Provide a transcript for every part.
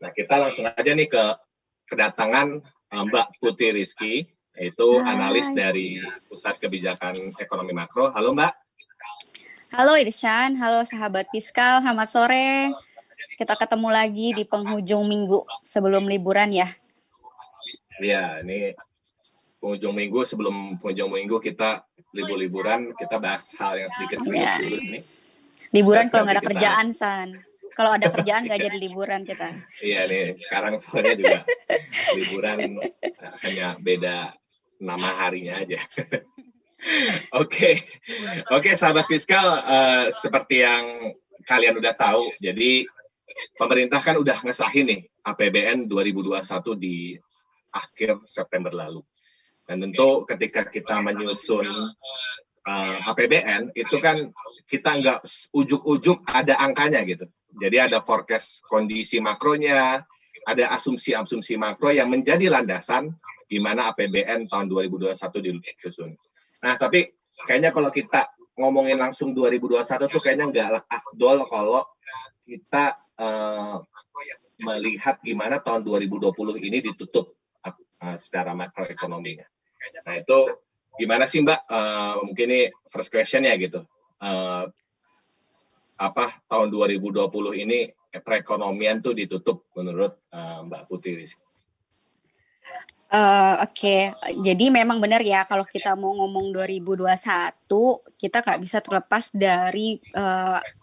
Nah, kita langsung aja nih ke kedatangan Mbak Putri Rizky, yaitu analis dari Pusat Kebijakan Ekonomi Makro. Halo Mbak. Halo Irsyan, halo sahabat fiskal, selamat sore. Kita ketemu lagi di penghujung minggu sebelum liburan ya. Iya, ini penghujung minggu, sebelum penghujung minggu kita liburan, kita bahas hal yang sedikit serius dulu nih. Liburan kalau nggak ada kerjaan, San. Kalau ada kerjaan nggak jadi liburan kita. Iya nih, sekarang soalnya juga liburan hanya beda nama harinya aja. Oke, sahabat fiskal, seperti yang kalian udah tahu, jadi pemerintah kan udah ngesahin nih APBN 2021 di akhir September lalu. Dan tentu ketika kita menyusun APBN, itu kan kita nggak ujuk-ujuk ada angkanya gitu. Jadi ada forecast kondisi makronya, ada asumsi-asumsi makro yang menjadi landasan di mana APBN tahun 2021 disusun. Nah, tapi kayaknya kalau kita ngomongin langsung 2021 tuh kayaknya nggak afdol kalau kita melihat gimana tahun 2020 ini ditutup secara makroekonominya. Nah, itu gimana sih Mbak? Mungkin ini first question ya gitu. Tahun 2020 ini perekonomian tuh ditutup menurut Mbak Putri Rizky? Oke. Jadi memang benar ya kalau kita mau ngomong 2021 kita nggak bisa terlepas dari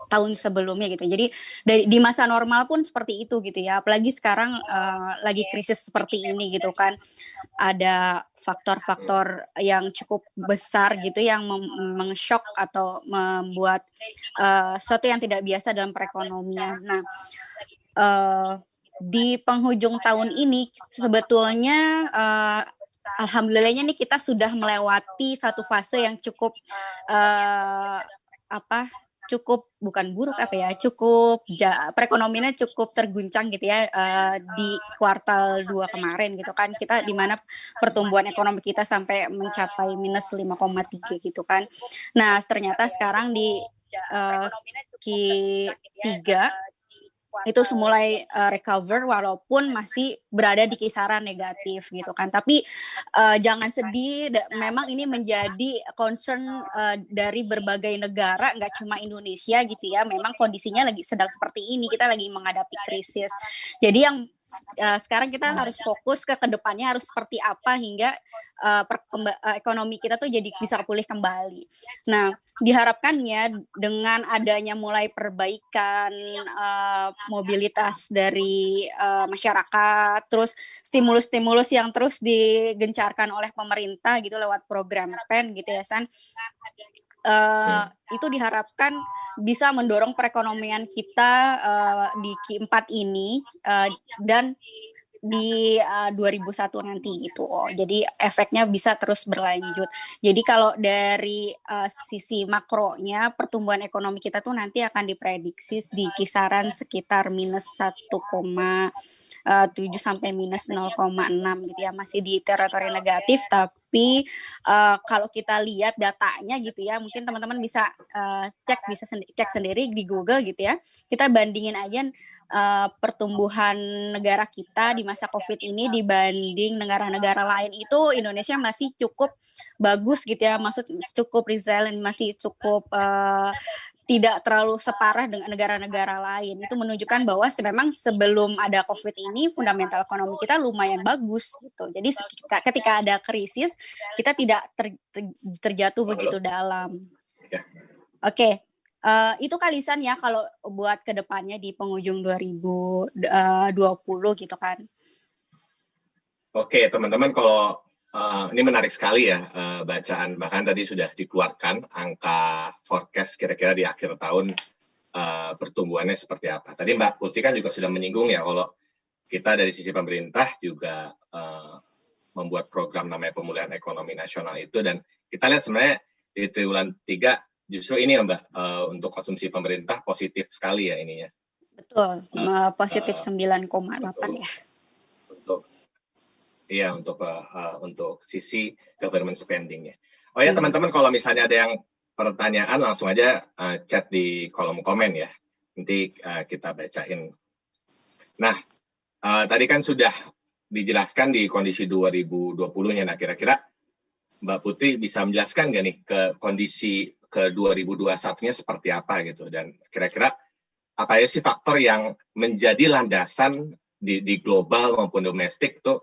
tahun sebelumnya gitu. Jadi di masa normal pun seperti itu gitu ya. Apalagi sekarang lagi krisis seperti ini gitu kan. Ada faktor-faktor yang cukup besar gitu yang meng-shock atau membuat sesuatu yang tidak biasa dalam perekonomian. Nah, di penghujung tahun ini sebetulnya alhamdulillahnya nih kita sudah melewati satu fase yang cukup bukan buruk cukup perekonomiannya cukup terguncang gitu ya di kuartal 2 kemarin gitu kan, kita di mana pertumbuhan ekonomi kita sampai mencapai minus 5,3 gitu kan. Nah, ternyata sekarang di Q3 itu mulai recover walaupun masih berada di kisaran negatif gitu kan. Tapi jangan sedih, memang ini menjadi concern dari berbagai negara, nggak cuma Indonesia gitu ya. Memang kondisinya lagi sedang seperti ini, kita lagi menghadapi krisis. Jadi yang sekarang kita harus fokus ke depannya harus seperti apa hingga ekonomi kita tuh jadi bisa pulih kembali. Nah, diharapkannya dengan adanya mulai perbaikan mobilitas dari masyarakat, terus stimulus-stimulus yang terus digencarkan oleh pemerintah gitu lewat program PEN gitu ya San. Itu diharapkan bisa mendorong perekonomian kita di Q4 ini dan di 2001 nanti gitu. Jadi efeknya bisa terus berlanjut. Jadi kalau dari sisi makronya pertumbuhan ekonomi kita tuh nanti akan diprediksi di kisaran sekitar minus 1,7 sampai minus 0,6 gitu ya, masih di teritori negatif. Tapi kalau kita lihat datanya gitu ya, mungkin teman-teman bisa cek sendiri di Google gitu ya. Kita bandingin aja pertumbuhan negara kita di masa COVID ini dibanding negara-negara lain, itu Indonesia masih cukup bagus gitu ya, cukup resilient, masih cukup tidak terlalu separah dengan negara-negara lain. Itu menunjukkan bahwa memang sebelum ada COVID ini fundamental ekonomi kita lumayan bagus gitu. Jadi ketika ada krisis kita tidak terjatuh begitu dalam. Oke. Itu kalisan ya kalau buat kedepannya di penghujung 2020 gitu kan. Oke, teman-teman, kalau ini menarik sekali ya bacaan, bahkan tadi sudah dikeluarkan angka forecast kira-kira di akhir tahun pertumbuhannya seperti apa. Tadi Mbak Putri kan juga sudah menyinggung ya kalau kita dari sisi pemerintah juga membuat program namanya pemulihan ekonomi nasional itu, dan kita lihat sebenarnya di triwulan 3 justru ini ya Mbak, untuk konsumsi pemerintah positif sekali ya ini ya. Betul, positif 9,8 ya. Untuk sisi government spending-nya. Oh ya teman-teman, kalau misalnya ada yang pertanyaan langsung aja chat di kolom komen ya. Nanti kita bacain. Nah, tadi kan sudah dijelaskan di kondisi 2020-nya. Nah, kira-kira Mbak Putri bisa menjelaskan nggak nih ke kondisi ke 2021-nya seperti apa gitu, dan kira-kira apa ya sih faktor yang menjadi landasan di global maupun domestik tuh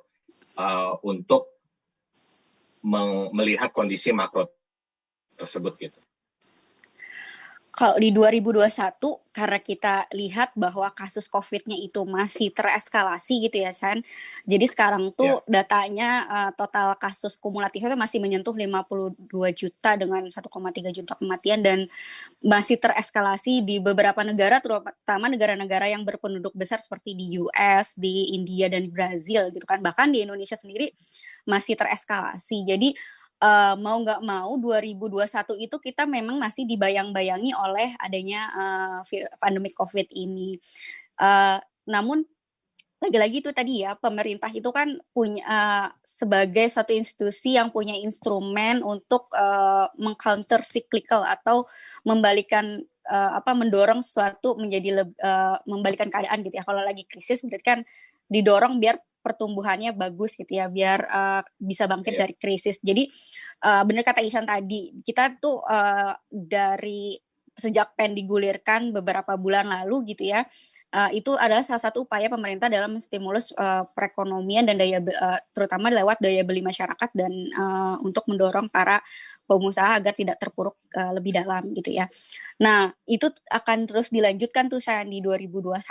untuk melihat kondisi makro tersebut gitu. Kalau di 2021 karena kita lihat bahwa kasus COVID-nya itu masih tereskalasi gitu ya San. Jadi sekarang tuh datanya total kasus kumulatifnya masih menyentuh 52 juta dengan 1,3 juta kematian, dan masih tereskalasi di beberapa negara, terutama negara-negara yang berpenduduk besar seperti di US, di India dan Brazil gitu kan. Bahkan di Indonesia sendiri masih tereskalasi. Jadi mau nggak mau 2021 itu kita memang masih dibayang-bayangi oleh adanya pandemi COVID ini. Namun lagi-lagi itu tadi ya, pemerintah itu kan punya sebagai satu institusi yang punya instrumen untuk meng-counter cyclical atau mendorong sesuatu menjadi membalikan keadaan gitu ya. Kalau lagi krisis berarti kan didorong biar pertumbuhannya bagus gitu ya, biar bisa bangkit dari krisis. Jadi benar kata Ishan tadi, kita tuh dari sejak PEN digulirkan beberapa bulan lalu gitu ya, itu adalah salah satu upaya pemerintah dalam menstimulus perekonomian dan terutama lewat daya beli masyarakat, dan untuk mendorong para pengusaha agar tidak terpuruk lebih dalam gitu ya. Nah, itu akan terus dilanjutkan tuh saya di 2021.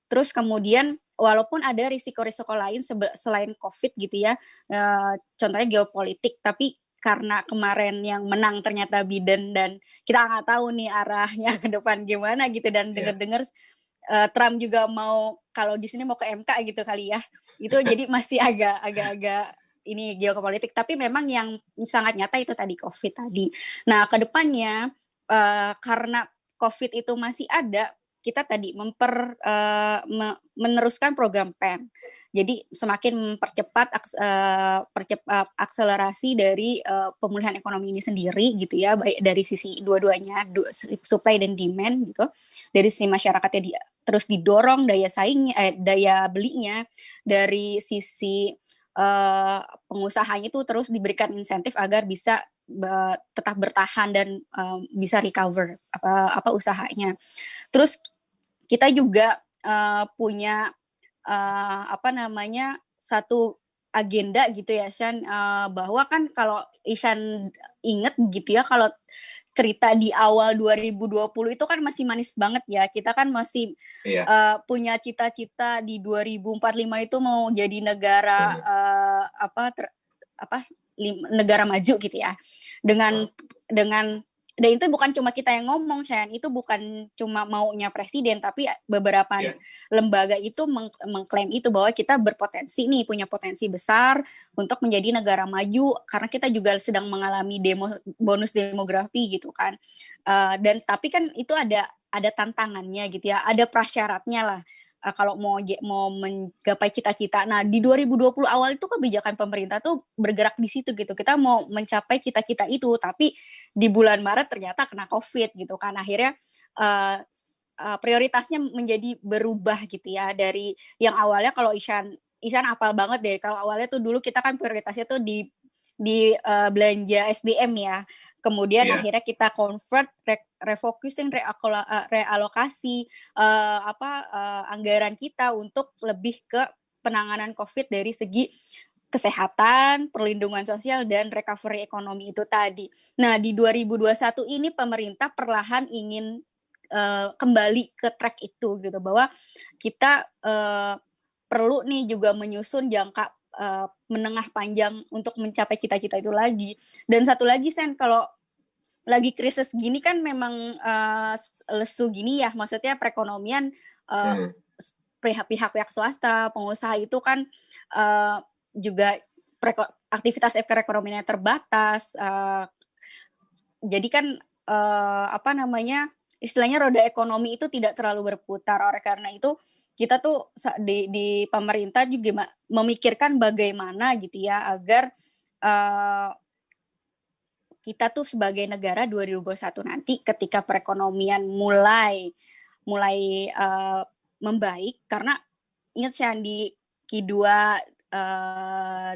Terus kemudian walaupun ada risiko-risiko lain selain COVID gitu ya, contohnya geopolitik, tapi karena kemarin yang menang ternyata Biden dan kita nggak tahu nih arahnya ke depan gimana gitu, dan dengar-dengar Trump juga mau, kalau di sini mau ke MK gitu kali ya, itu jadi masih agak-agak ini geopolitik, tapi memang yang sangat nyata itu tadi COVID tadi. Nah, ke depannya karena COVID itu masih ada, kita tadi meneruskan program PEN. Jadi semakin mempercepat akselerasi dari pemulihan ekonomi ini sendiri gitu ya, baik dari sisi dua-duanya, supply dan demand gitu. Dari sisi masyarakatnya terus didorong daya belinya, dari sisi pengusahanya itu terus diberikan insentif agar bisa tetap bertahan dan bisa recover usahanya. Terus kita juga punya satu agenda gitu ya, Shan, bahwa kan kalau Ishan inget gitu ya, kalau cerita di awal 2020 itu kan masih manis banget ya. Kita kan masih punya cita-cita di 2045 itu mau jadi negara negara maju gitu ya. Dengan dan itu bukan cuma kita yang ngomong, Shan. Itu bukan cuma maunya presiden, tapi beberapa lembaga itu mengklaim itu, bahwa kita berpotensi nih, punya potensi besar untuk menjadi negara maju, karena kita juga sedang mengalami bonus demografi gitu kan. Dan tapi kan itu ada tantangannya gitu ya, ada prasyaratnya lah. Kalau mau menggapai cita-cita. Nah, di 2020 awal itu kebijakan pemerintah tuh bergerak di situ gitu. Kita mau mencapai cita-cita itu, tapi di bulan Maret ternyata kena COVID gitu kan. Akhirnya prioritasnya menjadi berubah gitu ya. Dari yang awalnya, kalau Ishan hafal banget deh, kalau awalnya tuh dulu kita kan prioritasnya tuh di belanja SDM ya. Kemudian akhirnya kita convert, refocusing, realokasi anggaran kita untuk lebih ke penanganan COVID dari segi kesehatan, perlindungan sosial, dan recovery ekonomi itu tadi. Nah, di 2021 ini pemerintah perlahan ingin kembali ke track itu gitu, bahwa kita perlu nih juga menyusun jangka menengah panjang untuk mencapai cita-cita itu lagi. Dan satu lagi, Sen, kalau lagi krisis gini kan memang lesu gini ya, maksudnya perekonomian pihak-pihak swasta, pengusaha itu kan juga aktivitas perekonomiannya terbatas. Jadi kan istilahnya roda ekonomi itu tidak terlalu berputar. Oleh karena itu kita tuh di pemerintah juga memikirkan bagaimana gitu ya, agar kita tuh sebagai negara 2021 nanti ketika perekonomian mulai membaik, karena ingat Shan, di Q2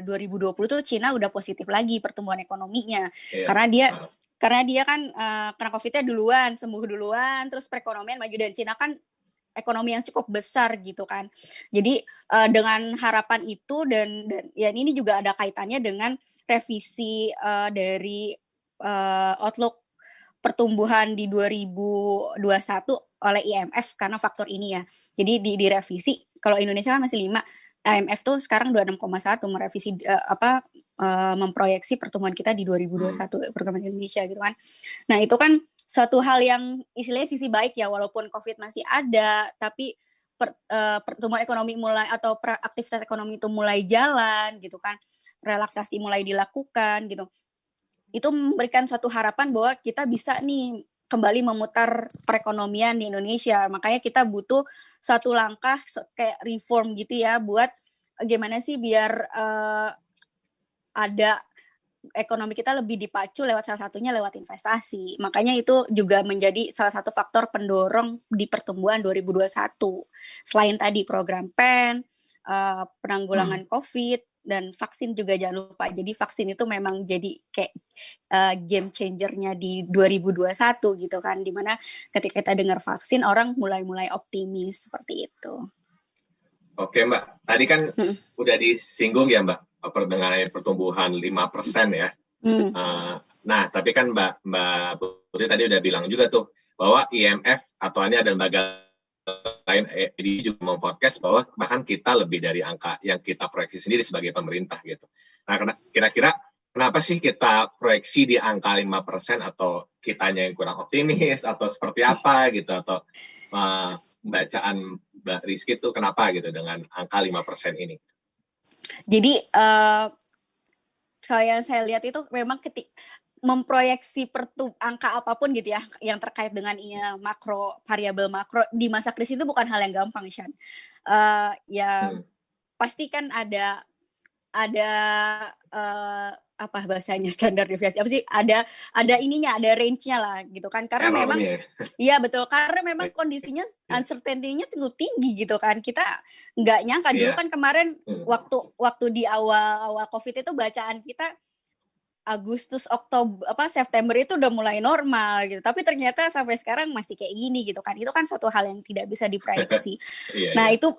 2020 tuh Cina udah positif lagi pertumbuhan ekonominya. Karena dia kan kena COVID-nya duluan, sembuh duluan, terus perekonomian maju, dan Cina kan ekonomi yang cukup besar gitu kan. Jadi dengan harapan itu dan ya ini juga ada kaitannya dengan revisi dari outlook pertumbuhan di 2021 oleh IMF karena faktor ini ya. Jadi direvisi, kalau Indonesia kan masih 5, IMF tuh sekarang 26,1 merevisi memproyeksi pertumbuhan kita di 2021 pertumbuhan Indonesia gitu kan. Nah, itu kan suatu hal yang istilahnya sisi baik ya, walaupun COVID masih ada, tapi pertumbuhan ekonomi atau aktivitas ekonomi itu mulai jalan gitu kan, relaksasi mulai dilakukan gitu. Itu memberikan suatu harapan bahwa kita bisa nih kembali memutar perekonomian di Indonesia. Makanya kita butuh satu langkah kayak reform gitu ya, buat gimana sih biar ada ekonomi kita lebih dipacu lewat salah satunya lewat investasi. Makanya itu juga menjadi salah satu faktor pendorong di pertumbuhan 2021. Selain tadi program PEN, penanggulangan COVID, dan vaksin juga jangan lupa. Jadi vaksin itu memang jadi kayak game changer-nya di 2021 gitu kan, dimana ketika kita dengar vaksin orang mulai optimis seperti itu. Oke Mbak, tadi kan udah disinggung ya Mbak mengenai pertumbuhan 5% ya. Nah, tapi kan Mbak Putri tadi udah bilang juga tuh bahwa IMF atau ini ada lembaga lain juga memforecast bahwa bahkan kita lebih dari angka yang kita proyeksi sendiri sebagai pemerintah gitu. Nah, kira-kira kenapa sih kita proyeksi di angka 5% atau kitanya yang kurang optimis atau seperti apa gitu, atau bacaan Mbak Rizky itu kenapa gitu dengan angka 5% ini? Jadi kalau yang saya lihat itu memang memproyeksi angka apapun gitu ya yang terkait dengan variabel makro di masa krisis itu bukan hal yang gampang, Shan. Pasti kan ada apa bahasanya, standar deviasi apa sih, ada ininya, ada range-nya lah gitu kan, karena memang iya betul, karena memang kondisinya uncertainty-nya cukup tinggi gitu kan. Kita nggak nyangka dulu kan kemarin waktu di awal COVID itu bacaan kita Agustus, September itu udah mulai normal gitu. Tapi ternyata sampai sekarang masih kayak gini gitu kan. Itu kan suatu hal yang tidak bisa diprediksi.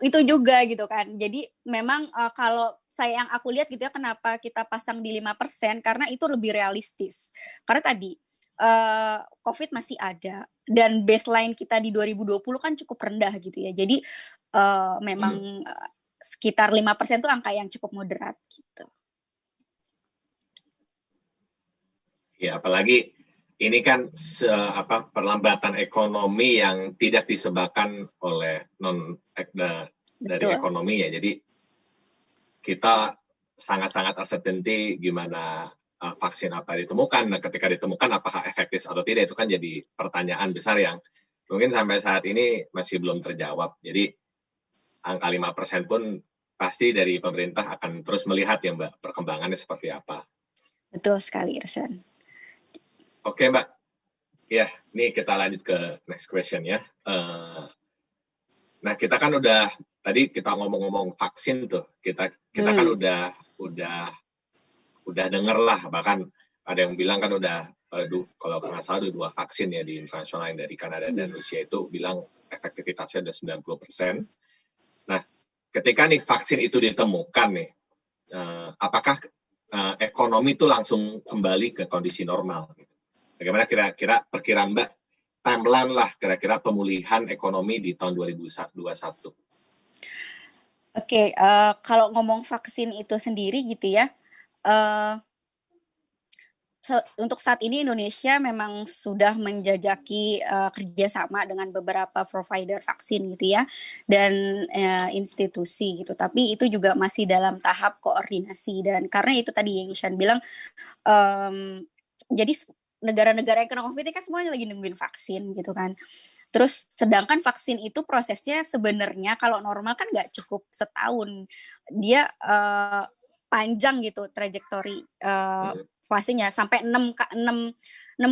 Itu juga gitu kan. Jadi memang kalau yang aku lihat gitu ya, kenapa kita pasang di 5%, karena itu lebih realistis. Karena tadi COVID masih ada dan baseline kita di 2020 kan cukup rendah gitu ya. Jadi memang sekitar 5% itu angka yang cukup moderat gitu. Ya, apalagi ini kan perlambatan ekonomi yang tidak disebabkan oleh dari ekonomi ya. Jadi kita sangat-sangat uncertainty gimana vaksin apa ditemukan. Nah, ketika ditemukan apakah efektif atau tidak, itu kan jadi pertanyaan besar yang mungkin sampai saat ini masih belum terjawab. Jadi angka 5% pun pasti dari pemerintah akan terus melihat ya Mbak perkembangannya seperti apa. Betul sekali, Irsan. Oke Mbak, ya ini kita lanjut ke next question ya. Nah kita kan tadi kita ngomong-ngomong vaksin tuh, kita kan udah denger lah, bahkan ada yang bilang kan udah kalau nggak salah ada 2 vaksin ya di internasional yang dari Kanada dan Rusia itu bilang efektivitasnya udah 90%. Nah ketika nih vaksin itu ditemukan nih, apakah ekonomi itu langsung kembali ke kondisi normal? Bagaimana kira-kira perkiraan Mbak timeline lah kira-kira pemulihan ekonomi di tahun 2021? Oke, kalau ngomong vaksin itu sendiri gitu ya, untuk saat ini Indonesia memang sudah menjajaki kerjasama dengan beberapa provider vaksin gitu ya, dan institusi gitu. Tapi itu juga masih dalam tahap koordinasi, dan karena itu tadi yang Ishan bilang, jadi negara-negara yang kena COVID ini kan semuanya lagi nungguin vaksin gitu kan. Terus sedangkan vaksin itu prosesnya sebenarnya kalau normal kan nggak cukup setahun. Dia panjang gitu trajektori fasenya, sampai 6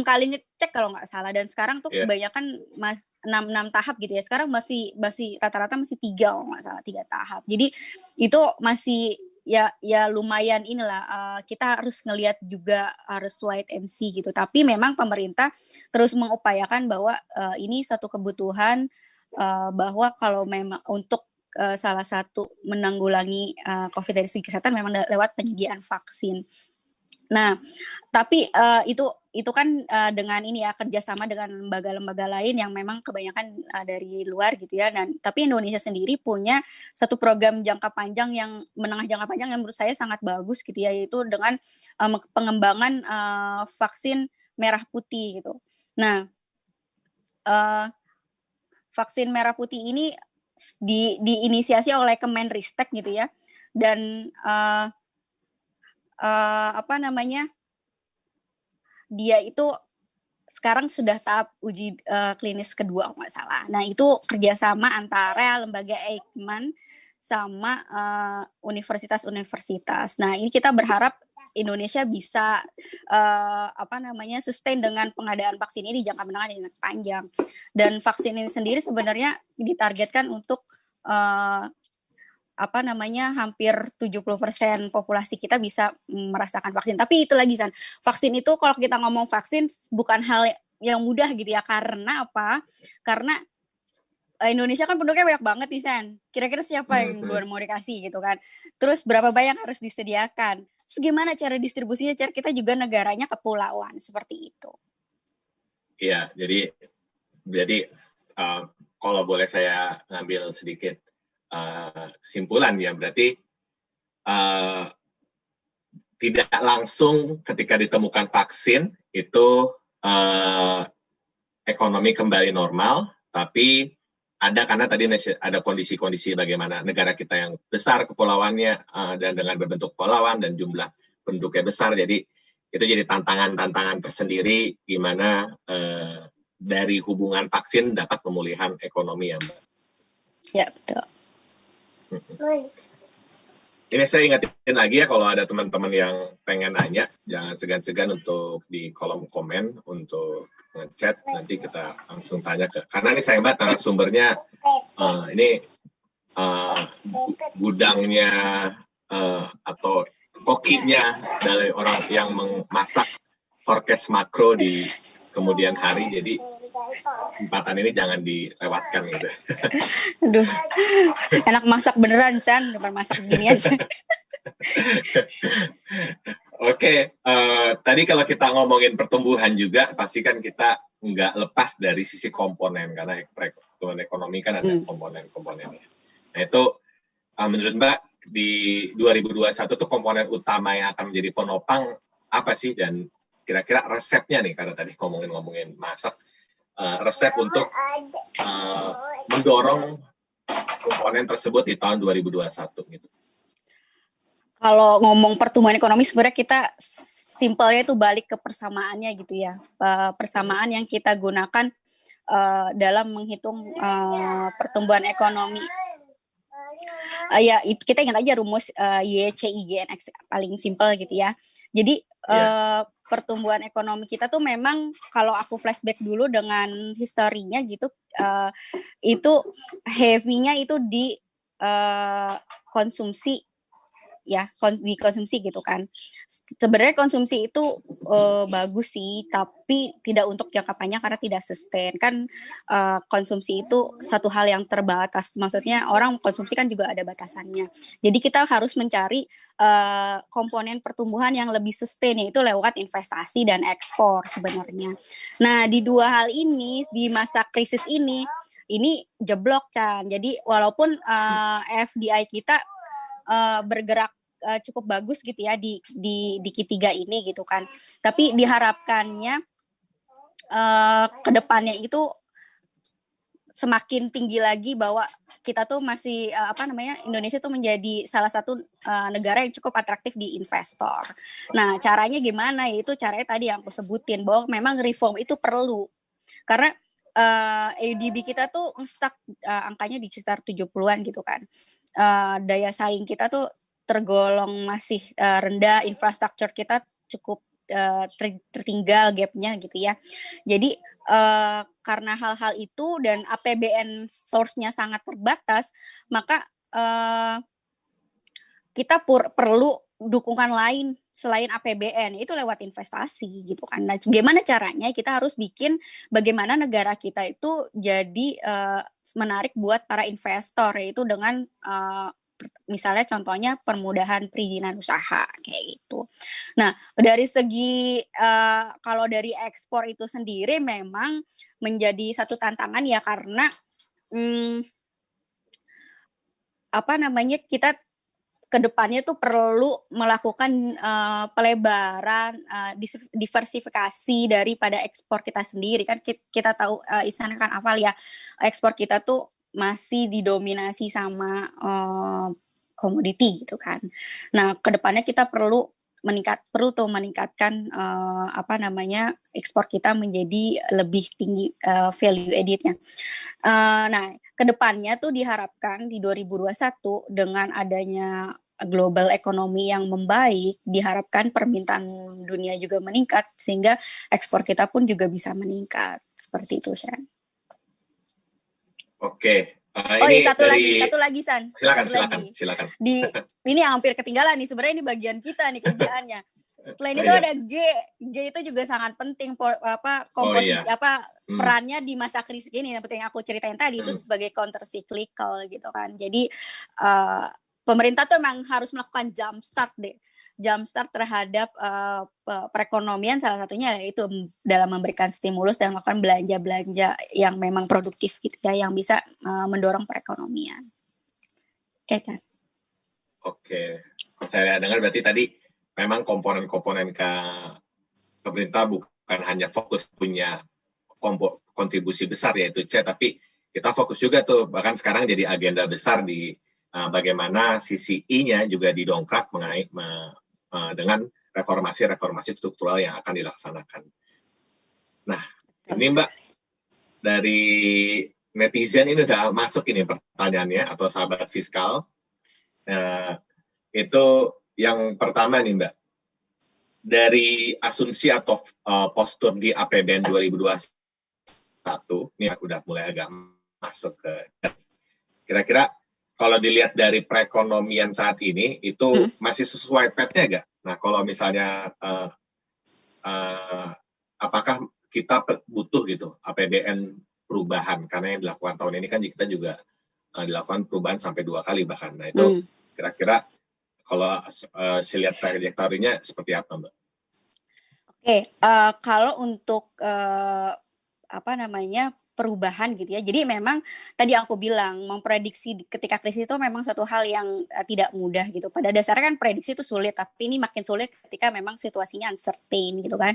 kali ngecek kalau nggak salah, dan sekarang tuh Iya. kebanyakan 6 tahap gitu ya. Sekarang masih rata-rata masih 3 kalau nggak salah, 3 tahap. Jadi itu masih ya lumayan inilah, kita harus ngelihat juga, harus wait and see gitu. Tapi memang pemerintah terus mengupayakan bahwa ini satu kebutuhan, bahwa kalau memang untuk salah satu menanggulangi COVID dari segi kesehatan memang lewat penyediaan vaksin. Nah, tapi itu kan dengan ini ya, kerjasama dengan lembaga-lembaga lain yang memang kebanyakan dari luar gitu ya. Dan tapi Indonesia sendiri punya satu program jangka panjang yang menengah jangka panjang yang menurut saya sangat bagus gitu ya, yaitu dengan pengembangan vaksin merah putih gitu. Nah, vaksin merah putih ini diinisiasi oleh Kemenristek gitu ya, dan dia itu sekarang sudah tahap uji klinis kedua kalau nggak salah. Nah, itu kerjasama antara lembaga Eijkman sama universitas-universitas. Nah, ini kita berharap Indonesia bisa sustain dengan pengadaan vaksin ini di jangka menengah dan jangka panjang. Dan vaksin ini sendiri sebenarnya ditargetkan untuk hampir 70% populasi kita bisa merasakan vaksin. Tapi itu lagi, San, vaksin itu kalau kita ngomong vaksin bukan hal yang mudah gitu ya. Karena apa? Karena Indonesia kan penduduknya banyak banget nih, San. Kira-kira siapa yang duluan mau dikasih gitu kan. Terus berapa banyak harus disediakan. Terus gimana cara distribusinya? Cara kita juga negaranya kepulauan, seperti itu. Iya, jadi kalau boleh saya ngambil sedikit kesimpulan ya, berarti tidak langsung ketika ditemukan vaksin itu ekonomi kembali normal, tapi ada karena tadi ada kondisi-kondisi bagaimana negara kita yang besar kepulauannya dan dengan berbentuk kepulauan dan jumlah penduduknya besar, jadi itu jadi tantangan-tantangan tersendiri gimana dari hubungan vaksin dapat pemulihan ekonomi ya, Mbak. Ya, betul. Ini saya ingetin lagi ya, kalau ada teman-teman yang pengen nanya, jangan segan-segan untuk di kolom komen untuk ngechat, nanti kita langsung tanya karena ini sayang banget narasumbernya ini gudangnya atau kokinya dari orang yang memasak forecast makro di kemudian hari, jadi kesempatan ini jangan dilewatkan gitu. Aduh, enak masak beneran, Chan, depan masak gini aja. Oke, tadi kalau kita ngomongin pertumbuhan juga, pasti kan kita nggak lepas dari sisi komponen, karena pertumbuhan ekonomi kan ada komponen-komponennya. Nah itu, menurut Mbak, di 2021 tuh komponen utama yang akan menjadi penopang apa sih? Dan kira-kira resepnya nih, karena tadi ngomongin masak, resep untuk mendorong komponen tersebut di tahun 2021 gitu. Kalau ngomong pertumbuhan ekonomi sebenarnya kita simpelnya itu balik ke persamaannya gitu ya. Persamaan yang kita gunakan dalam menghitung pertumbuhan ekonomi. Ya, kita ingat aja rumus YCIGNX paling simpel gitu ya. Jadi pertumbuhan ekonomi kita tuh memang kalau aku flashback dulu dengan historinya gitu, itu heavy-nya itu di konsumsi ya, di konsumsi gitu kan. Sebenarnya konsumsi itu bagus sih, tapi tidak untuk jangka panjang karena tidak sustain kan. Konsumsi itu satu hal yang terbatas, maksudnya orang konsumsi kan juga ada batasannya. Jadi kita harus mencari komponen pertumbuhan yang lebih sustain, yaitu lewat investasi dan ekspor sebenarnya. Nah, di dua hal ini di masa krisis ini jeblok, Chan. Jadi walaupun FDI kita bergerak cukup bagus gitu ya di Q3 ini gitu kan, tapi diharapkannya kedepannya itu semakin tinggi lagi, bahwa kita tuh masih Indonesia tuh menjadi salah satu negara yang cukup atraktif di investor. Nah, caranya gimana? Yaitu caranya tadi yang aku sebutin, bahwa memang reform itu perlu, karena ADB kita tuh stuck angkanya di sekitar 70-an gitu kan. Daya saing kita tuh tergolong masih rendah, infrastruktur kita cukup tertinggal gapnya gitu ya. Jadi karena hal-hal itu dan APBN source-nya sangat terbatas, maka kita perlu dukungan lain selain APBN, itu lewat investasi gitu kan. Nah, gimana caranya kita harus bikin bagaimana negara kita itu jadi menarik buat para investor, yaitu dengan misalnya contohnya permudahan perizinan usaha kayak gitu. Nah, dari segi kalau dari ekspor itu sendiri memang menjadi satu tantangan ya, karena kita kedepannya tuh perlu melakukan pelebaran, diversifikasi daripada ekspor kita sendiri. Kan kita tahu, Ihsan kan hafal ya, ekspor kita tuh masih didominasi sama komoditi gitu kan. Nah, kedepannya kita perlu meningkatkan ekspor kita menjadi lebih tinggi value added-nya. Nah, kedepannya tuh diharapkan di 2021 dengan adanya global ekonomi yang membaik, diharapkan permintaan dunia juga meningkat sehingga ekspor kita pun juga bisa meningkat seperti itu, Shan. Oke. Ini satu lagi San. Silakan. Ini yang hampir ketinggalan nih, sebenarnya ini bagian kita nih kerjaannya. Selain itu ada G itu juga sangat penting, komposisi perannya di masa krisis ini. Yang penting aku ceritain tadi itu sebagai counter cyclical gitu kan. Jadi pemerintah tuh emang harus melakukan jumpstart terhadap perekonomian, salah satunya yaitu dalam memberikan stimulus dan melakukan belanja yang memang produktif gitu ya, yang bisa mendorong perekonomian. Kan? Oke. Kalau saya dengar berarti tadi memang komponen-komponen pemerintah bukan hanya fokus punya kontribusi besar yaitu C, tapi kita fokus juga tuh bahkan sekarang jadi agenda besar di bagaimana sisi I-nya juga didongkrak dengan reformasi struktural yang akan dilaksanakan. Nah, ini Mbak, dari netizen ini udah masuk ini pertanyaannya, atau sahabat fiskal. Itu yang pertama nih Mbak, dari asumsi atau postur di APBN 2021, ini aku udah mulai agak masuk ke kira-kira kalau dilihat dari perekonomian saat ini, itu masih sesuai pet-nya nggak? Nah, kalau misalnya, apakah kita butuh gitu APBN perubahan? Karena yang dilakukan tahun ini kan kita juga dilakukan perubahan sampai 2 kali bahkan. Nah, itu kira-kira kalau saya lihat trajektorinya seperti apa, Mbak? Oke, kalau untuk perubahan gitu ya. Jadi memang tadi aku bilang memprediksi ketika krisis itu memang suatu hal yang tidak mudah gitu. Pada dasarnya kan prediksi itu sulit, tapi ini makin sulit ketika memang situasinya uncertain gitu kan.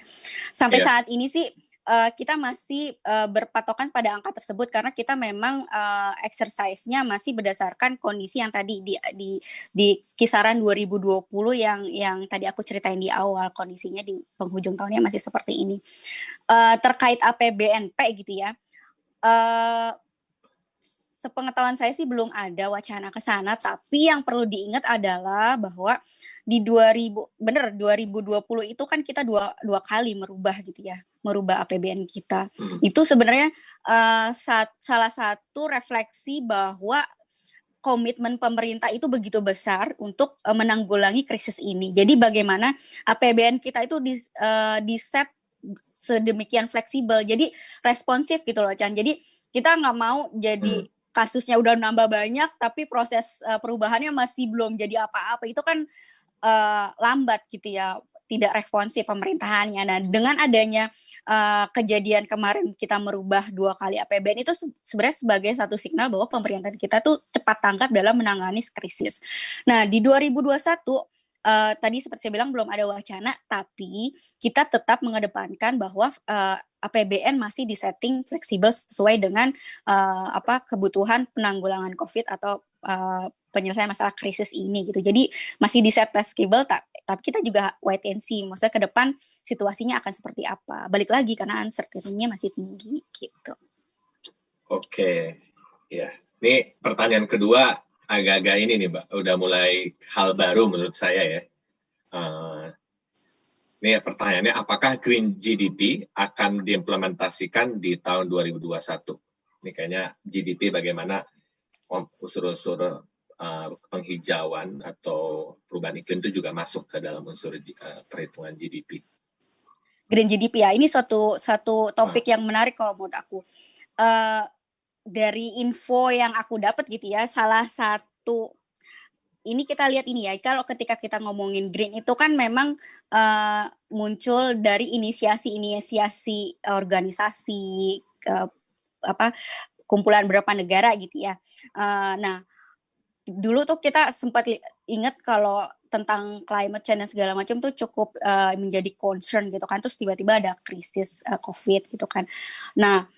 Sampai saat ini sih kita masih berpatokan pada angka tersebut karena kita memang exercise-nya masih berdasarkan kondisi yang tadi di kisaran 2020 yang tadi aku ceritain di awal, kondisinya di penghujung tahunnya masih seperti ini. Terkait APBNP gitu ya. Sepengetahuan saya sih belum ada wacana ke sana, tapi yang perlu diingat adalah bahwa di 2020 itu kan kita dua kali merubah APBN kita. Itu sebenarnya salah satu refleksi bahwa komitmen pemerintah itu begitu besar untuk menanggulangi krisis ini. Jadi bagaimana APBN kita itu di-set sedemikian fleksibel, jadi responsif gitu loh, Chan. Jadi kita nggak mau jadi kasusnya udah nambah banyak, tapi proses perubahannya masih belum jadi apa-apa. Itu kan lambat gitu ya, tidak responsif pemerintahannya. Nah, dengan adanya kejadian kemarin kita merubah 2 kali APBN itu sebenarnya sebagai satu signal bahwa pemerintahan kita tuh cepat tanggap dalam menangani krisis. Nah, di 2021 tadi seperti saya bilang belum ada wacana, tapi kita tetap mengedepankan bahwa APBN masih disetting fleksibel sesuai dengan kebutuhan penanggulangan COVID atau penyelesaian masalah krisis ini gitu. Jadi masih diset fleksibel, tapi kita juga wait and see. Maksudnya ke depan situasinya akan seperti apa. Balik lagi karena uncertainty-nya masih tinggi gitu. Oke, ya. Ini pertanyaan kedua agak-agak ini nih, Mbak. Udah mulai hal baru menurut saya ya. Ini pertanyaannya, apakah Green GDP akan diimplementasikan di tahun 2021? Ini kayaknya GDP bagaimana unsur-unsur penghijauan atau perubahan iklim itu juga masuk ke dalam unsur perhitungan GDP. Green GDP ya, ini satu topik yang menarik kalau menurut aku. Dari info yang aku dapat gitu ya, salah satu ini kita lihat ini ya, kalau ketika kita ngomongin green itu kan memang muncul dari inisiasi organisasi kumpulan beberapa negara gitu ya. Nah, dulu tuh kita sempat ingat kalau tentang climate change dan segala macam tuh cukup menjadi concern gitu kan, terus tiba-tiba ada krisis COVID gitu kan. Nah,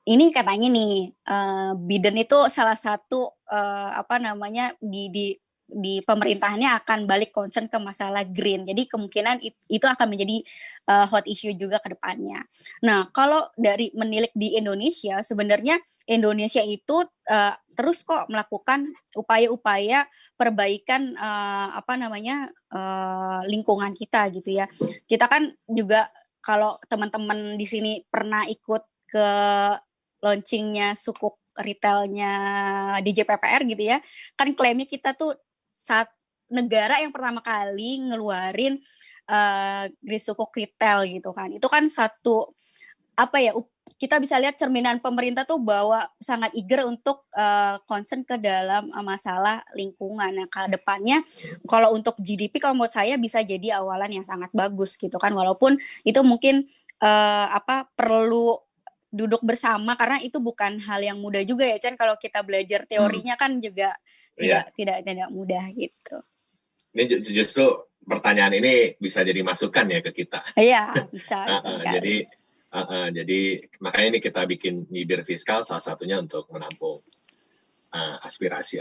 ini katanya nih Biden itu salah satu di pemerintahannya akan balik concern ke masalah green. Jadi kemungkinan itu akan menjadi hot issue juga ke depannya. Nah, kalau dari menilik di Indonesia, sebenarnya Indonesia itu terus kok melakukan upaya-upaya perbaikan lingkungan kita gitu ya. Kita kan juga kalau teman-teman di sini pernah ikut ke launchingnya sukuk retailnya DJPPR gitu ya, kan klaimnya kita tuh saat negara yang pertama kali ngeluarin green sukuk retail gitu kan. Itu kan satu kita bisa lihat cerminan pemerintah tuh bahwa sangat eager untuk concern ke dalam masalah lingkungan. Nah, ke depannya kalau untuk GDP kalau menurut saya bisa jadi awalan yang sangat bagus gitu kan. Walaupun itu mungkin perlu duduk bersama karena itu bukan hal yang mudah juga ya Chan, kalau kita belajar teorinya kan juga tidak mudah gitu. Ini justru pertanyaan ini bisa jadi masukan ya ke kita. Iya, bisa sekali. Jadi makanya ini kita bikin nyibir fiskal salah satunya untuk menampung aspirasi.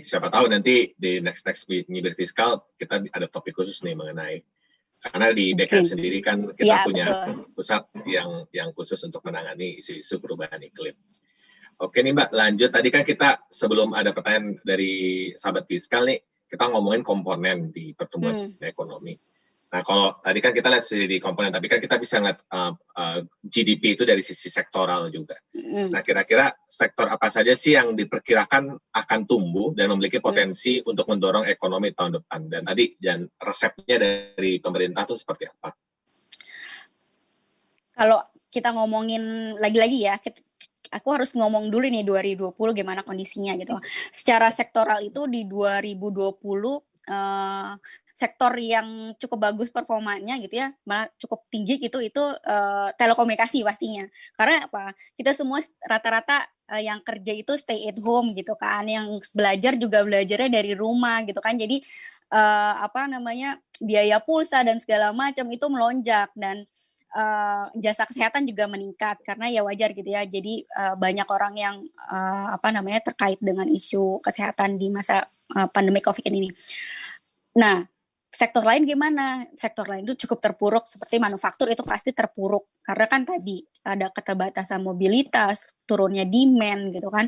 Siapa tahu nanti di next nyibir fiskal kita ada topik khusus nih mengenai, karena di BKN sendiri kan kita punya pusat yang khusus untuk menangani isu-isu perubahan iklim. Oke nih Mbak, lanjut. Tadi kan kita sebelum ada pertanyaan dari sahabat fiskal nih, kita ngomongin komponen di pertumbuhan ekonomi. Nah, kalau tadi kan kita lihat di komponen, tapi kan kita bisa lihat GDP itu dari sisi sektoral juga. Nah, kira-kira sektor apa saja sih yang diperkirakan akan tumbuh dan memiliki potensi untuk mendorong ekonomi tahun depan? Dan tadi resepnya dari pemerintah itu seperti apa? Kalau kita ngomongin lagi-lagi ya, aku harus ngomong dulu nih 2020 gimana kondisinya gitu. Secara sektoral itu di 2020 sektor yang cukup bagus performanya gitu ya, malah cukup tinggi gitu itu telekomunikasi pastinya. Karena apa? Kita semua rata-rata yang kerja itu stay at home gitu kan, yang belajar juga belajarnya dari rumah gitu kan. Jadi biaya pulsa dan segala macam itu melonjak, dan jasa kesehatan juga meningkat karena ya wajar gitu ya. Jadi banyak orang yang terkait dengan isu kesehatan di masa pandemi COVID ini. Nah, sektor lain gimana? Sektor lain itu cukup terpuruk, seperti manufaktur itu pasti terpuruk karena kan tadi ada keterbatasan mobilitas, turunnya demand gitu kan.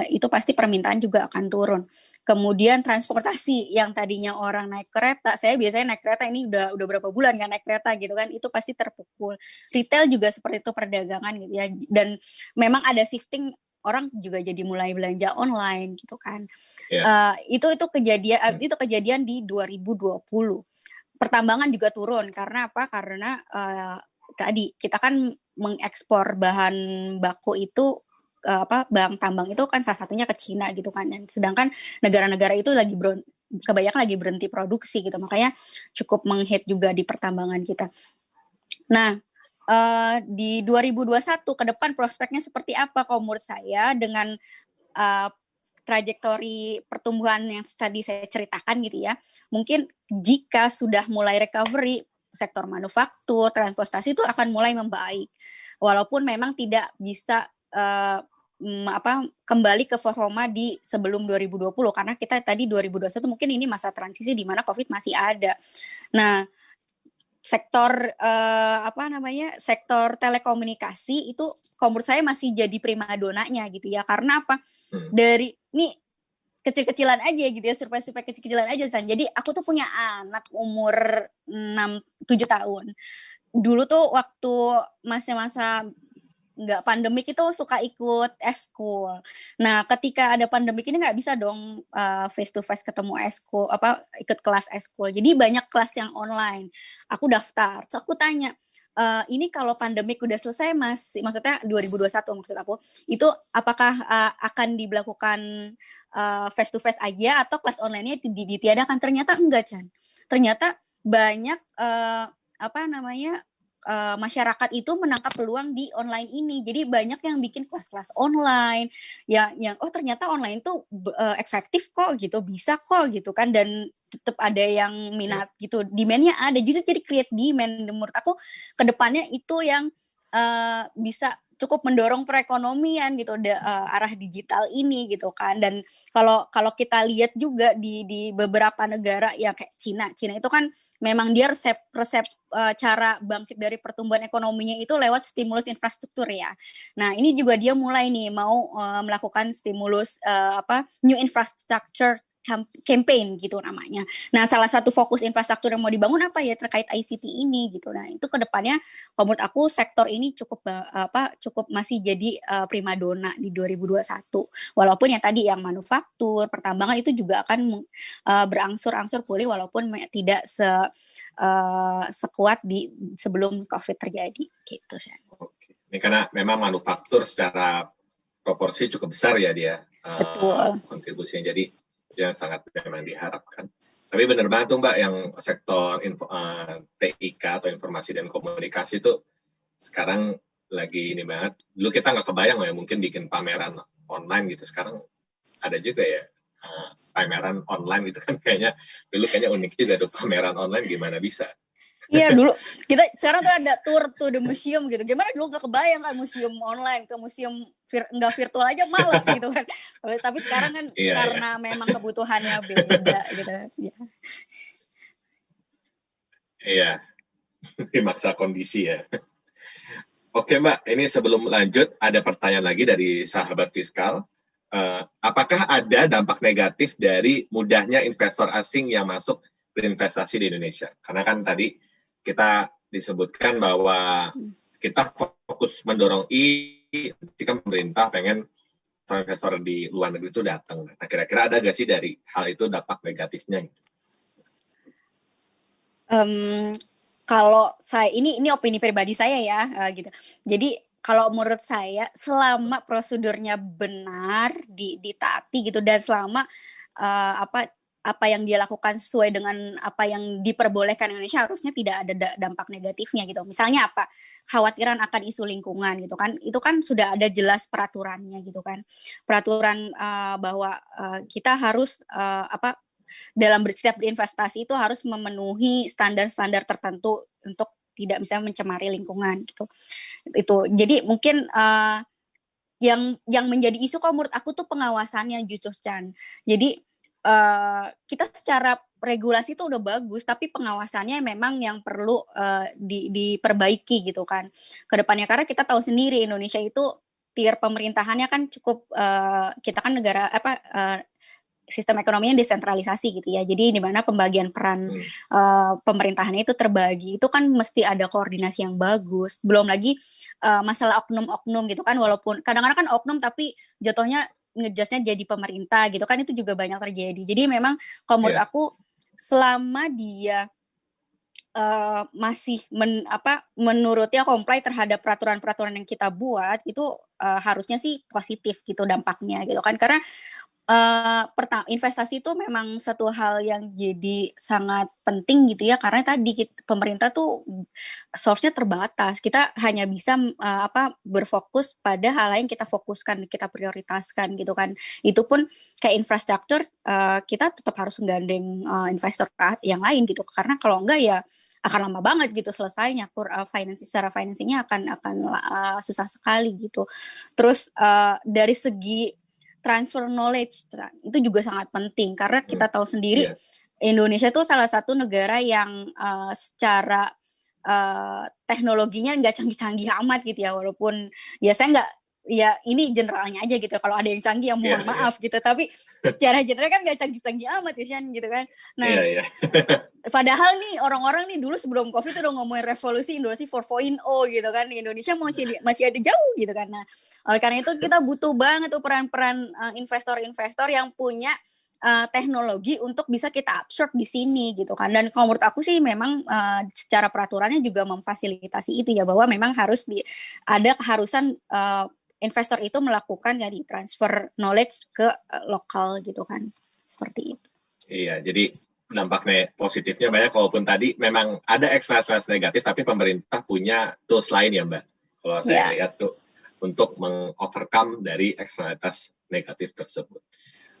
Itu pasti permintaan juga akan turun. Kemudian transportasi yang tadinya orang naik kereta, saya biasanya naik kereta ini udah berapa bulan nggak naik kereta gitu kan, itu pasti terpukul. Retail juga seperti itu, perdagangan gitu ya. Dan memang ada shifting, orang juga jadi mulai belanja online gitu kan. Itu kejadian di 2020. Pertambangan juga turun karena apa? Karena tadi kita kan mengekspor bahan baku itu bahan tambang itu kan salah satunya ke Cina gitu kan. Dan sedangkan negara-negara itu kebanyakan lagi berhenti produksi gitu. Makanya cukup menghit juga di pertambangan kita. Nah, di 2021 ke depan prospeknya seperti apa kalau menurut saya, dengan trajektori pertumbuhan yang tadi saya ceritakan gitu ya. Mungkin jika sudah mulai recovery, sektor manufaktur, transportasi itu akan mulai membaik. Walaupun memang tidak bisa kembali ke performa di sebelum 2020 karena kita tadi 2021 mungkin ini masa transisi di mana COVID masih ada. Nah, sektor sektor telekomunikasi itu menurut saya masih jadi primadonanya gitu ya. Karena apa? Dari ini kecil-kecilan aja gitu ya, survei-survei kecil-kecilan aja San. Jadi aku tuh punya anak umur 6-7 tahun. Dulu tuh waktu masa-masa nggak pandemik itu suka ikut eskul. Nah, ketika ada pandemik ini nggak bisa dong face to face ketemu eskul, ikut kelas eskul. Jadi banyak kelas yang online. Aku daftar, terus aku tanya, ini kalau pandemik udah selesai maksudnya 2021 maksud aku, itu apakah akan diberlakukan face to face aja atau kelas online-nya ditiadakan? Ternyata enggak, Chan. Ternyata banyak masyarakat itu menangkap peluang di online ini. Jadi banyak yang bikin kelas-kelas online, ya, yang ternyata online tuh efektif kok gitu, bisa kok gitu kan, dan tetap ada yang minat gitu, demand-nya ada, justru jadi create demand. Menurut aku kedepannya itu yang bisa cukup mendorong perekonomian gitu, arah digital ini gitu kan. Dan kalau kita lihat juga di beberapa negara ya kayak Cina itu kan memang dia resep cara bangkit dari pertumbuhan ekonominya itu lewat stimulus infrastruktur ya. Nah, ini juga dia mulai nih mau melakukan stimulus new infrastructure campaign gitu namanya. Nah, salah satu fokus infrastruktur yang mau dibangun apa ya terkait ICT ini gitu. Nah, itu kedepannya menurut aku sektor ini cukup masih jadi primadona di 2021. Walaupun yang tadi yang manufaktur, pertambangan itu juga akan berangsur-angsur pulih walaupun tidak sekuat di sebelum COVID terjadi gitu sih. Oke. Ini karena memang manufaktur secara proporsi cukup besar ya dia kontribusinya, jadi yang sangat memang diharapkan. Tapi benar banget tuh Mbak, yang sektor TIK atau informasi dan komunikasi itu sekarang lagi ini banget. Dulu kita nggak kebayang ya mungkin bikin pameran online gitu. Sekarang ada juga ya pameran online gitu kan, dulu kayaknya unik juga tuh pameran online, gimana bisa. Iya, dulu kita sekarang tuh ada tour to the museum gitu. Gimana dulu nggak kebayang kan museum online, ke museum nggak virtual aja males gitu kan. Tapi sekarang kan karena memang kebutuhannya beda gitu. Iya, dimaksa kondisi ya. Oke Mbak, ini sebelum lanjut ada pertanyaan lagi dari sahabat fiskal. Apakah ada dampak negatif dari mudahnya investor asing yang masuk berinvestasi di Indonesia? Karena kan tadi kita disebutkan bahwa kita fokus mendorong jika pemerintah pengen investor di luar negeri itu datang. Nah, kira-kira ada nggak sih dari hal itu dampak negatifnya? Kalau saya ini opini pribadi saya ya gitu. Jadi kalau menurut saya selama prosedurnya benar ditaati gitu, dan selama apa yang dia lakukan sesuai dengan apa yang diperbolehkan Indonesia, harusnya tidak ada dampak negatifnya gitu. Misalnya apa? Khawatiran akan isu lingkungan gitu kan. Itu kan sudah ada jelas peraturannya gitu kan. Peraturan bahwa kita harus dalam setiap berinvestasi itu harus memenuhi standar-standar tertentu untuk tidak bisa mencemari lingkungan gitu. Itu. Jadi mungkin yang menjadi isu kalau menurut aku tuh pengawasannya justru Chan. Jadi kita secara regulasi itu udah bagus, tapi pengawasannya memang yang perlu diperbaiki gitu kan ke depannya, karena kita tahu sendiri Indonesia itu tier pemerintahannya kan cukup kita kan negara sistem ekonominya desentralisasi gitu ya. Jadi di mana pembagian peran pemerintahannya itu terbagi. Itu kan mesti ada koordinasi yang bagus. Belum lagi masalah oknum-oknum gitu kan, walaupun kadang-kadang kan oknum tapi jatuhnya ngejasnya jadi pemerintah gitu kan, itu juga banyak terjadi. Jadi memang kalau menurut aku selama dia masih menuruti comply terhadap peraturan-peraturan yang kita buat, itu harusnya sih positif gitu dampaknya gitu kan. Karena investasi itu memang satu hal yang jadi sangat penting gitu ya, karena tadi pemerintah tuh source-nya terbatas. Kita hanya bisa berfokus pada hal lain, kita fokuskan, kita prioritaskan gitu kan. Itu pun kayak infrastruktur, kita tetap harus menggandeng investor yang lain gitu, karena kalau enggak ya akan lama banget gitu selesainya. Secara financingnya akan susah sekali gitu. Terus dari segi transfer knowledge itu juga sangat penting, karena kita tahu sendiri Indonesia itu salah satu negara yang secara teknologinya nggak canggih-canggih amat gitu ya, walaupun ya saya ya ini generalnya aja gitu. Kalau ada yang canggih ya mohon maaf gitu. Tapi secara general kan nggak canggih-canggih amat ya Shan gitu kan. Nah, padahal nih orang-orang nih dulu sebelum COVID udah ngomongin revolusi industri 4.0 gitu kan. Di Indonesia masih ada jauh gitu kan. Nah, oleh karena itu kita butuh banget tuh peran-peran investor-investor yang punya teknologi untuk bisa kita absorb di sini gitu kan. Dan kalau menurut aku sih memang secara peraturannya juga memfasilitasi itu ya, bahwa memang harus ada keharusan investor itu melakukan jadi transfer knowledge ke lokal gitu kan. Seperti itu. Iya, jadi dampaknya positifnya banyak, walaupun tadi memang ada eksternalitas negatif, tapi pemerintah punya tools lain ya Mbak. Kalau saya lihat tuh untuk meng-overcome dari eksternalitas negatif tersebut.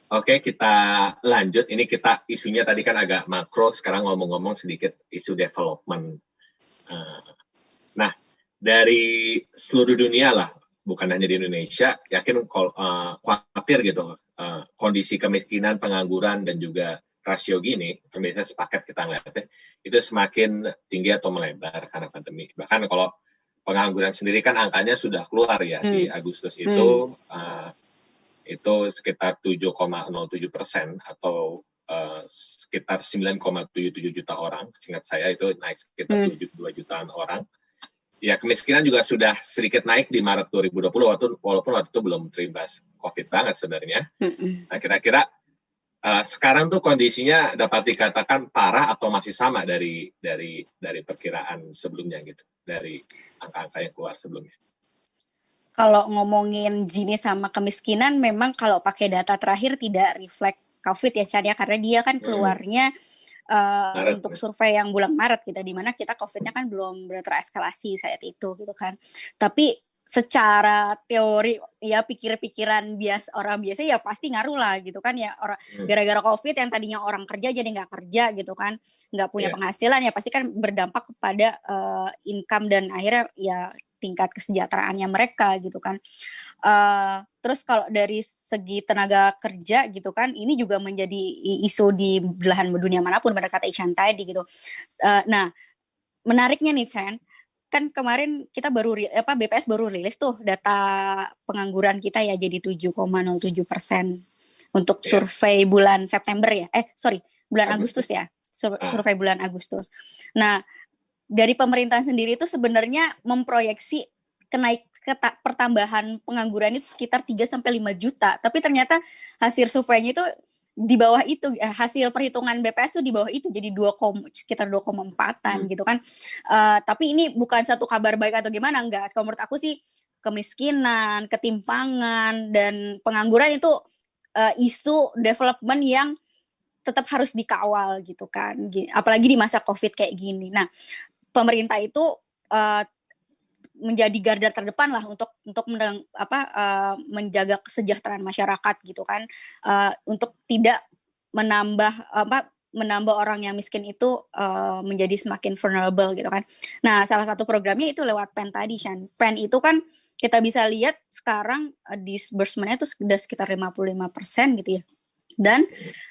Oke, kita lanjut. Ini kita isunya tadi kan agak makro, sekarang ngomong-ngomong sedikit isu development. Nah, dari seluruh dunia lah, bukan hanya di Indonesia, yakin khawatir gitu, kondisi kemiskinan, pengangguran, dan juga rasio gini, biasanya sepaket kita ngeliatnya, itu semakin tinggi atau melebar karena pandemi. Bahkan kalau pengangguran sendiri kan angkanya sudah keluar ya, di Agustus itu sekitar 7,07% atau sekitar 9,77 juta orang. Seingat saya itu naik sekitar 72 jutaan orang. Ya, kemiskinan juga sudah sedikit naik di Maret 2020, walaupun waktu itu belum terimbas COVID banget sebenarnya. Nah, kira-kira sekarang tuh kondisinya dapat dikatakan parah atau masih sama dari perkiraan sebelumnya gitu, dari angka-angka yang keluar sebelumnya? Kalau ngomongin Gini sama kemiskinan, memang kalau pakai data terakhir tidak reflect COVID ya Chan ya, karena dia kan keluarnya untuk survei yang bulan Maret gitu, di mana kita COVID-nya kan belum tereskalasi saat itu gitu kan. Tapi secara teori ya pikir-pikiran orang biasa ya pasti ngaruh lah gitu kan ya, orang gara-gara COVID yang tadinya orang kerja jadi nggak kerja gitu kan, nggak punya penghasilan ya pasti kan berdampak kepada income dan akhirnya ya tingkat kesejahteraannya mereka gitu kan. Terus kalau dari segi tenaga kerja gitu kan, ini juga menjadi isu di belahan dunia manapun, benar kata Ishan tadi gitu. Nah, menariknya nih Chan, kan kemarin kita BPS baru rilis tuh data pengangguran kita ya, jadi 7,07% untuk survei bulan September ya. Bulan Agustus ya. Survei bulan Agustus. Nah, dari pemerintah sendiri itu sebenarnya memproyeksi pertambahan pengangguran itu sekitar 3-5 juta. Tapi ternyata hasil surveinya itu di bawah itu, hasil perhitungan BPS itu di bawah itu, jadi sekitar 2,4-an gitu kan. Tapi ini bukan satu kabar baik atau gimana, enggak. Kalau menurut aku sih kemiskinan, ketimpangan, dan pengangguran itu isu development yang tetap harus dikawal gitu kan. Apalagi di masa COVID kayak gini. Nah, pemerintah itu menjadi garda terdepan lah untuk menjaga kesejahteraan masyarakat gitu kan, untuk tidak menambah orang yang miskin itu menjadi semakin vulnerable gitu kan. Nah, salah satu programnya itu lewat PEN tadi kan. PEN itu kan kita bisa lihat sekarang disbursement-nya itu sudah sekitar 55% gitu ya. Dan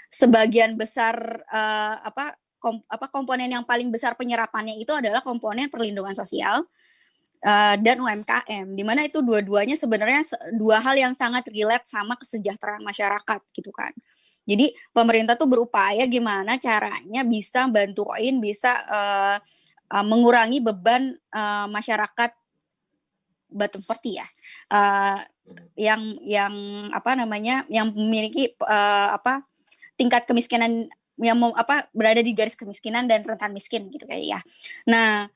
sebagian besar komponen yang paling besar penyerapannya itu adalah komponen perlindungan sosial dan UMKM, di mana itu dua-duanya sebenarnya dua hal yang sangat relate sama kesejahteraan masyarakat gitu kan. Jadi pemerintah tuh berupaya gimana caranya bisa bantuin, bisa mengurangi beban masyarakat bottom 40 ya, yang memiliki tingkat kemiskinan yang berada di garis kemiskinan dan rentan miskin gitu kayak ya. Nah,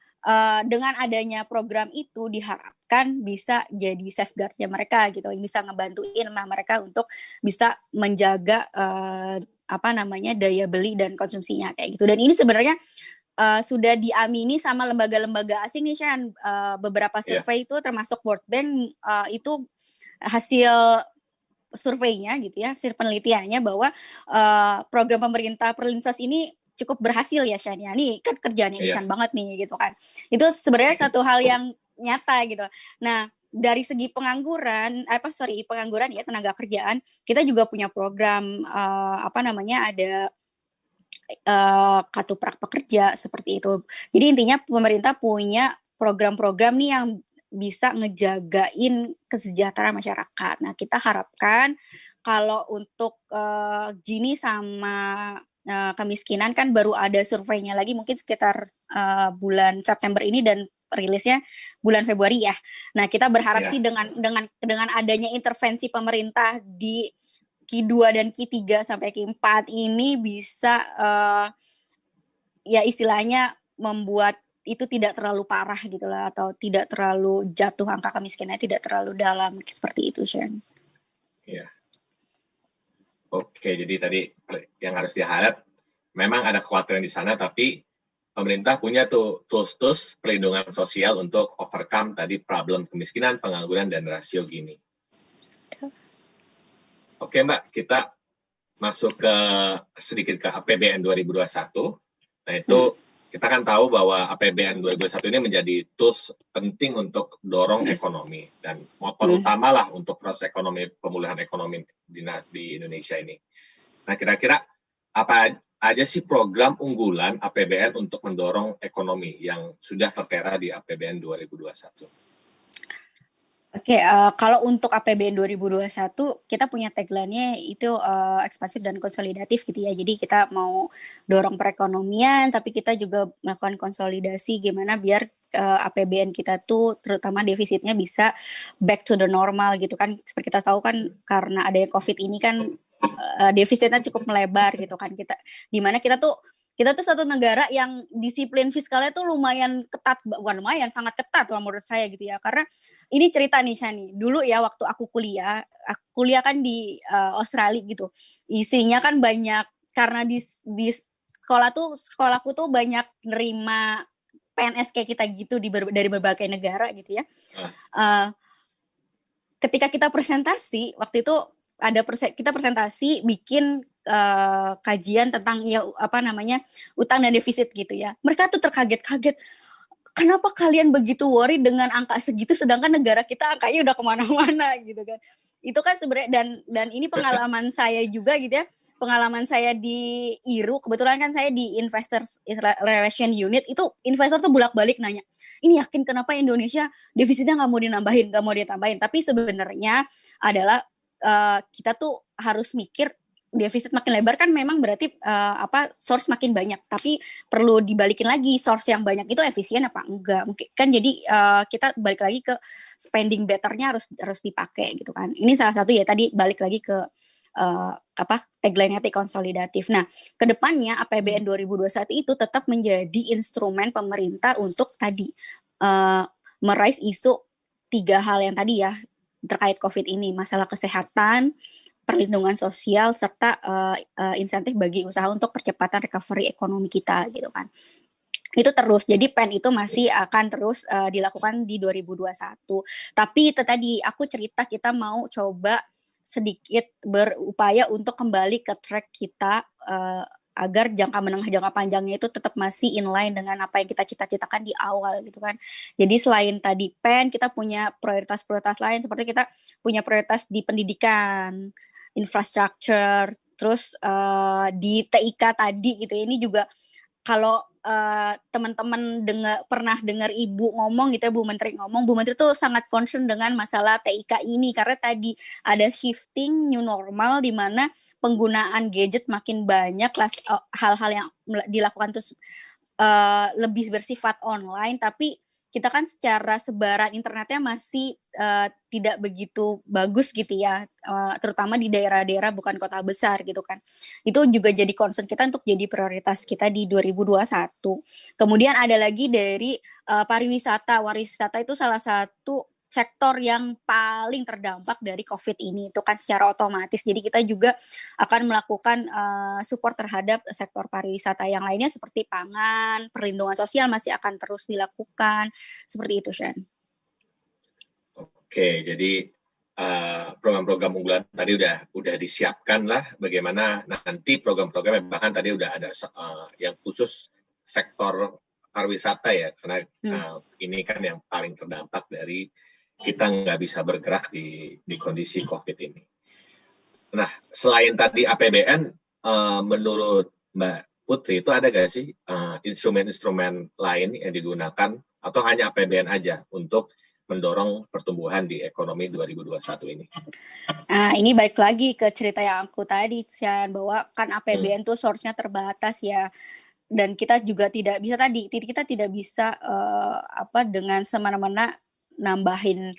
dengan adanya program itu diharapkan bisa jadi safeguard-nya mereka gitu, bisa ngebantuin mereka untuk bisa menjaga daya beli dan konsumsinya kayak gitu. Dan ini sebenarnya sudah diamini sama lembaga-lembaga asing nih Shan. Beberapa survei itu termasuk World Bank itu hasil surveinya gitu ya, hasil penelitiannya bahwa program pemerintah Perlinsos ini cukup berhasil ya Shan ya. Nih kan kerjaannya Ishan banget nih gitu kan. Itu sebenarnya satu hal yang nyata gitu. Nah, dari segi pengangguran ya, tenaga kerjaan, kita juga punya program ada kartu prakerja seperti itu. Jadi intinya pemerintah punya program-program nih yang bisa ngejagain kesejahteraan masyarakat. Nah, kita harapkan kalau untuk Gini sama kemiskinan kan baru ada surveinya lagi mungkin sekitar bulan September ini dan rilisnya bulan Februari ya. Nah, kita berharap sih dengan adanya intervensi pemerintah di Q2 dan Q3 sampai Q4 ini bisa ya istilahnya membuat itu tidak terlalu parah gitu lah, atau tidak terlalu jatuh angka kemiskinannya tidak terlalu dalam seperti itu, Shen. Iya. Oke, jadi tadi yang harus di-highlight memang ada kekhawatiran di sana, tapi pemerintah punya tuh tools perlindungan sosial untuk overcome tadi problem kemiskinan, pengangguran, dan rasio Gini. Oke Mbak, kita masuk ke sedikit ke APBN 2021. Nah itu kita kan tahu bahwa APBN 2021 ini menjadi tools penting untuk dorong ekonomi dan motor utama lah untuk proses ekonomi, pemulihan ekonomi di Indonesia ini. Nah kira-kira apa aja sih program unggulan APBN untuk mendorong ekonomi yang sudah tertera di APBN 2021? Oke, kalau untuk APBN 2021 kita punya tagline-nya itu ekspansif dan konsolidatif gitu ya. Jadi kita mau dorong perekonomian, tapi kita juga melakukan konsolidasi gimana biar APBN kita tuh terutama defisitnya bisa back to the normal gitu kan. Seperti kita tahu kan karena adanya COVID ini kan defisitnya cukup melebar gitu kan. Dimana kita tuh satu negara yang disiplin fiskalnya tuh lumayan ketat, bukan lumayan, sangat ketat kalau menurut saya gitu ya. Karena ini cerita nih Shani, dulu ya waktu aku kuliah kan di Australia gitu. Isinya kan banyak, karena di sekolahku tuh banyak nerima PNS kayak kita gitu dari berbagai negara gitu ya. Ketika kita presentasi, waktu itu kita presentasi bikin kajian tentang utang dan defisit gitu ya. Mereka tuh terkaget-kaget. Kenapa kalian begitu worry dengan angka segitu sedangkan negara kita angkanya udah kemana-mana gitu kan. Itu kan sebenarnya dan ini pengalaman saya juga gitu ya. Pengalaman saya di IRU, kebetulan kan saya di Investor Relation Unit, itu investor tuh bolak-balik nanya, ini yakin kenapa Indonesia defisitnya nggak mau ditambahin. Tapi sebenarnya adalah kita tuh harus mikir defisit makin lebar kan memang berarti source makin banyak, tapi perlu dibalikin lagi source yang banyak itu efisien apa enggak mungkin kan. Jadi kita balik lagi ke spending betternya harus dipakai gitu kan. Ini salah satu ya, tadi balik lagi ke tagline-nya konsolidatif. Nah, kedepannya APBN 2021 itu tetap menjadi instrumen pemerintah untuk tadi meraih isu 3 hal yang tadi ya terkait COVID ini, masalah kesehatan, perlindungan sosial, serta insentif bagi usaha untuk percepatan recovery ekonomi kita gitu kan. Itu terus, jadi PEN itu masih akan terus dilakukan di 2021. Tapi itu tadi aku cerita kita mau coba sedikit berupaya untuk kembali ke track kita agar jangka menengah jangka panjangnya itu tetap masih inline dengan apa yang kita cita-citakan di awal gitu kan. Jadi selain tadi PEN, kita punya prioritas-prioritas lain, seperti kita punya prioritas di pendidikan, infrastructure, terus di TIK tadi gitu. Ini juga kalau teman-teman pernah dengar Ibu ngomong gitu ya, Bu Menteri ngomong, Bu Menteri tuh sangat concern dengan masalah TIK ini karena tadi ada shifting new normal di mana penggunaan gadget makin banyak, hal-hal yang dilakukan terus lebih bersifat online, tapi kita kan secara sebaran internetnya masih tidak begitu bagus gitu ya, terutama di daerah-daerah bukan kota besar gitu kan. Itu juga jadi concern kita untuk jadi prioritas kita di 2021. Kemudian ada lagi dari pariwisata. Pariwisata itu salah satu sektor yang paling terdampak dari COVID ini, itu kan secara otomatis. Jadi kita juga akan melakukan support terhadap sektor pariwisata yang lainnya seperti pangan, perlindungan sosial masih akan terus dilakukan, seperti itu, Shen. Oke, jadi program-program unggulan tadi udah disiapkan lah, bagaimana nanti program-program bahkan tadi udah ada yang khusus sektor pariwisata ya, karena ini kan yang paling terdampak dari kita nggak bisa bergerak di kondisi COVID ini. Nah, selain tadi APBN, menurut Mbak Putri itu ada nggak sih instrumen-instrumen lain yang digunakan atau hanya APBN aja untuk mendorong pertumbuhan di ekonomi 2021 ini? Ini balik lagi ke cerita yang aku tadi, Chan, bahwa kan APBN tuh source-nya terbatas ya. Dan kita juga tidak bisa dengan semena-mena nambahin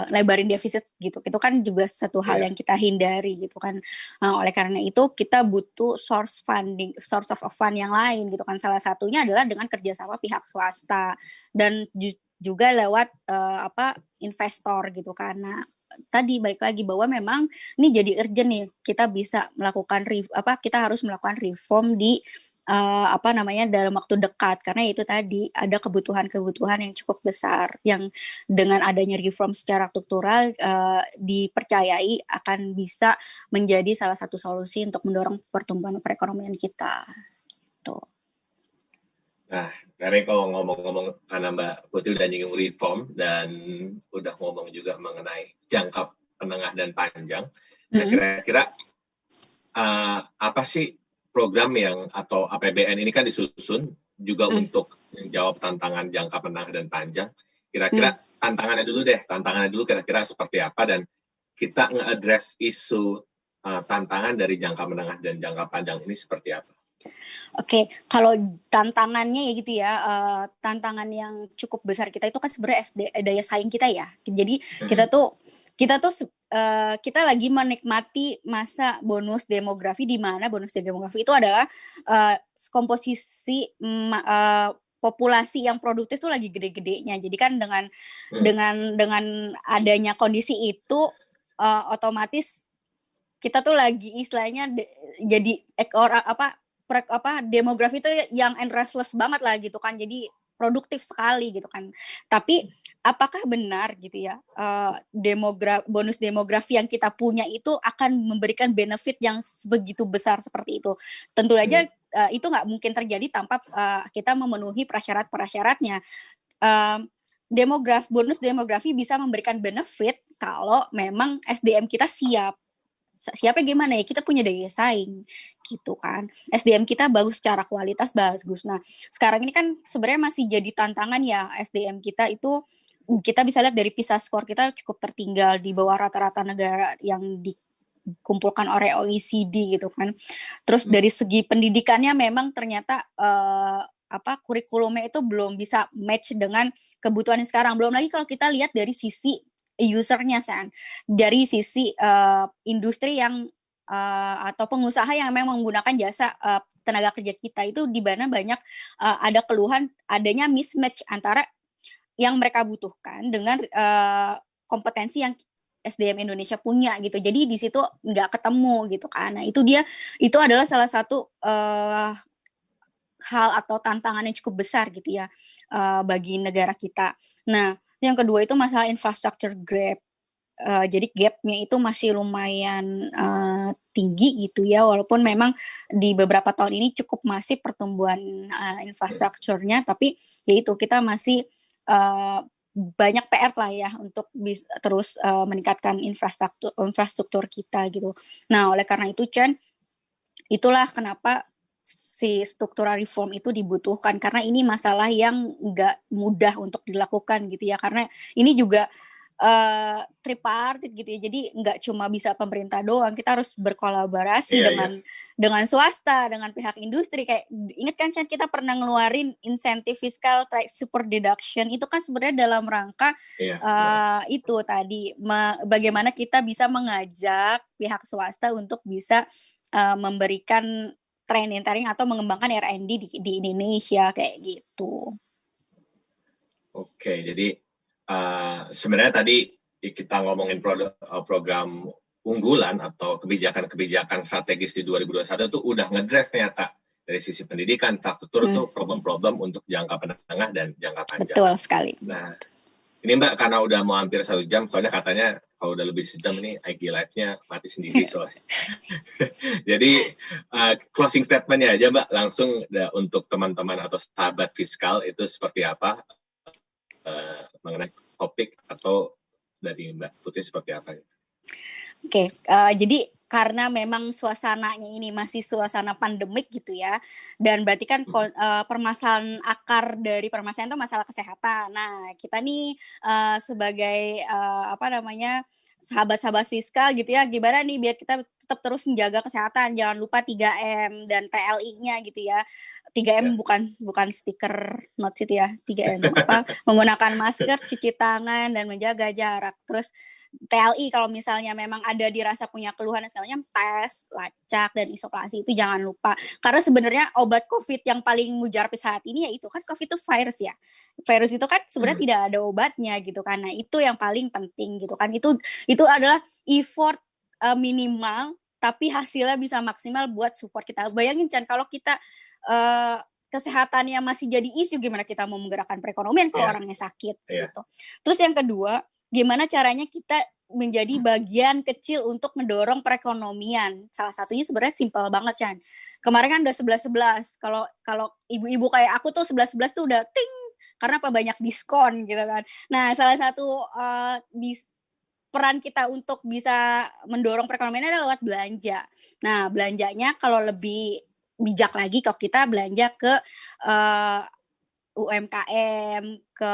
lebarin defisit gitu. Itu kan juga satu hal yang kita hindari gitu kan. Nah, oleh karena itu kita butuh source of fund yang lain gitu kan. Salah satunya adalah dengan kerjasama pihak swasta dan juga lewat investor gitu kan. Nah, tadi balik lagi bahwa memang ini jadi urgent nih, kita bisa melakukan kita harus melakukan reform di dalam waktu dekat, karena itu tadi ada kebutuhan yang cukup besar yang dengan adanya reform secara struktural dipercayai akan bisa menjadi salah satu solusi untuk mendorong pertumbuhan perekonomian kita gitu. Nah, karena kalau ngomong-ngomong, karena Mbak Putri udah nyinggung reform dan udah ngomong juga mengenai jangka menengah dan panjang, nah kira-kira apa sih program atau APBN ini kan disusun juga untuk menjawab tantangan jangka menengah dan panjang. Kira-kira tantangannya dulu kira-kira seperti apa, dan kita nge-address isu tantangan dari jangka menengah dan jangka panjang ini seperti apa? Oke, kalau tantangannya ya gitu ya, tantangan yang cukup besar kita itu kan sebenarnya daya saing kita ya. Jadi kita lagi menikmati masa bonus demografi, di mana bonus demografi itu adalah komposisi populasi yang produktif tuh lagi gede-gedenya. Jadi kan dengan adanya kondisi itu otomatis kita tuh lagi istilahnya jadi demografi itu yang restless banget lah gitu kan, jadi produktif sekali gitu kan. Tapi apakah benar gitu ya bonus demografi yang kita punya itu akan memberikan benefit yang begitu besar seperti itu? Tentu aja itu nggak mungkin terjadi tanpa kita memenuhi prasyarat-prasyaratnya. Bonus demografi bisa memberikan benefit kalau memang SDM kita siapa gimana ya, kita punya daya saing gitu kan, SDM kita bagus secara kualitas bagus. Nah sekarang ini kan sebenarnya masih jadi tantangan ya, SDM kita itu kita bisa lihat dari PISA score kita cukup tertinggal di bawah rata-rata negara yang dikumpulkan oleh OECD gitu kan. Terus dari segi pendidikannya memang ternyata kurikulumnya itu belum bisa match dengan kebutuhan sekarang. Belum lagi kalau kita lihat dari sisi usernya, dari sisi industri yang atau pengusaha yang memang menggunakan jasa tenaga kerja kita, itu di mana banyak ada keluhan adanya mismatch antara yang mereka butuhkan dengan kompetensi yang SDM Indonesia punya gitu. Jadi di situ nggak ketemu gitu kan. Nah itu adalah salah satu hal atau tantangan yang cukup besar gitu ya bagi negara kita. Nah yang kedua itu masalah infrastructure gap. Jadi gap-nya itu masih lumayan tinggi gitu ya, walaupun memang di beberapa tahun ini cukup masif pertumbuhan infrastrukturnya, tapi yaitu kita masih banyak PR lah ya untuk terus meningkatkan infrastruktur kita gitu. Nah oleh karena itu Chan, itulah kenapa si struktural reform itu dibutuhkan, karena ini masalah yang nggak mudah untuk dilakukan gitu ya, karena ini juga tripartit gitu ya, jadi nggak cuma bisa pemerintah doang, kita harus berkolaborasi dengan swasta, dengan pihak industri. Kayak ingat kan Chan, kita pernah ngeluarin insentif fiskal trade super deduction, itu kan sebenarnya dalam rangka itu tadi bagaimana kita bisa mengajak pihak swasta untuk bisa memberikan training atau mengembangkan R&D di Indonesia kayak gitu. Oke, jadi sebenarnya tadi kita ngomongin program unggulan atau kebijakan strategis di 2021 itu udah ngedress ternyata dari sisi pendidikan, infrastruktur itu problem-problem untuk jangka menengah dan jangka panjang. Betul sekali. Nah, ini Mbak, karena udah mau hampir 1 jam, soalnya katanya kalau udah lebih sejam ini IG Live-nya mati sendiri soalnya. Jadi closing statement-nya aja Mbak, langsung untuk teman-teman atau sahabat fiskal itu seperti apa mengenai topik, atau dari Mbak Putri seperti apa? Oke, jadi karena memang suasananya ini masih suasana pandemik gitu ya, dan berarti kan permasalahan akar dari permasalahan itu masalah kesehatan. Nah, kita nih sebagai sahabat-sahabat fiskal gitu ya, gimana nih biar kita tetap terus menjaga kesehatan, jangan lupa 3M dan TLI-nya gitu ya. 3M bukan stiker notes itu ya, 3M menggunakan masker, cuci tangan dan menjaga jarak. Terus TLI kalau misalnya memang ada dirasa punya keluhan dan segalanya, tes, lacak dan isolasi itu jangan lupa. Karena sebenarnya obat COVID yang paling mujarab saat ini ya itu kan COVID itu virus ya. Virus itu kan sebenarnya tidak ada obatnya gitu kan. Nah, itu yang paling penting gitu kan. Itu adalah effort minimal tapi hasilnya bisa maksimal buat support kita. Bayangin Chan, kalau kita kesehatannya masih jadi isu, gimana kita mau menggerakkan perekonomian kalau orangnya sakit gitu. Terus yang kedua, gimana caranya kita menjadi bagian kecil untuk mendorong perekonomian. Salah satunya sebenarnya simpel banget, Chan. Kemarin kan udah 11-11. Kalau ibu-ibu kayak aku tuh 11-11 tuh udah ting, karena apa, banyak diskon gitu kan. Nah, salah satu peran kita untuk bisa mendorong perekonomian adalah lewat belanja. Nah, belanjanya kalau lebih bijak lagi kalau kita belanja ke UMKM, ke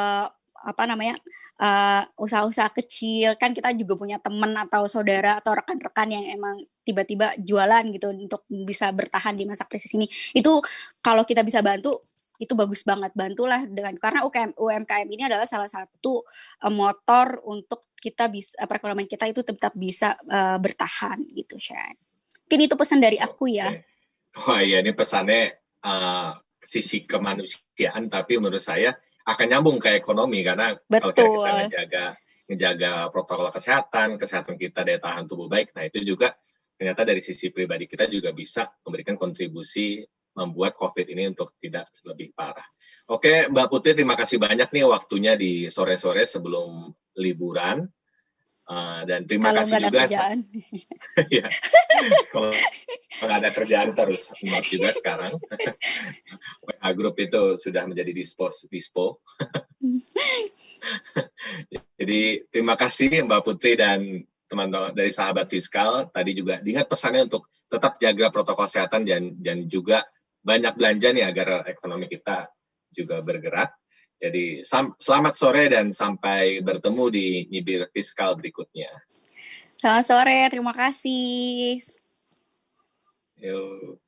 usaha-usaha kecil. Kan kita juga punya teman atau saudara atau rekan-rekan yang emang tiba-tiba jualan gitu untuk bisa bertahan di masa krisis ini. Itu kalau kita bisa bantu, itu bagus banget. Bantulah karena UMKM ini adalah salah satu motor untuk kita bisa perekonomian kita itu tetap bisa bertahan gitu, Shan. Mungkin itu pesan dari aku ya. Wah iya, ini pesannya sisi kemanusiaan, tapi menurut saya akan nyambung ke ekonomi, karena kalau kita menjaga protokol kesehatan kita, daya tahan tubuh baik, nah itu juga ternyata dari sisi pribadi kita juga bisa memberikan kontribusi membuat COVID ini untuk tidak lebih parah. Oke, Mbak Putri, terima kasih banyak nih waktunya di sore-sore sebelum liburan. Dan terima kasih juga. Ya, kalau nggak ada kerjaan terus not juga sekarang. WA Group itu sudah menjadi dispo. Jadi terima kasih Mbak Putri dan teman-teman dari Sahabat Fiskal. Tadi juga diingat pesannya untuk tetap jaga protokol kesehatan dan juga banyak belanja nih agar ekonomi kita juga bergerak. Jadi selamat sore dan sampai bertemu di Nyibir Fiskal berikutnya. Selamat sore, terima kasih. Yuk.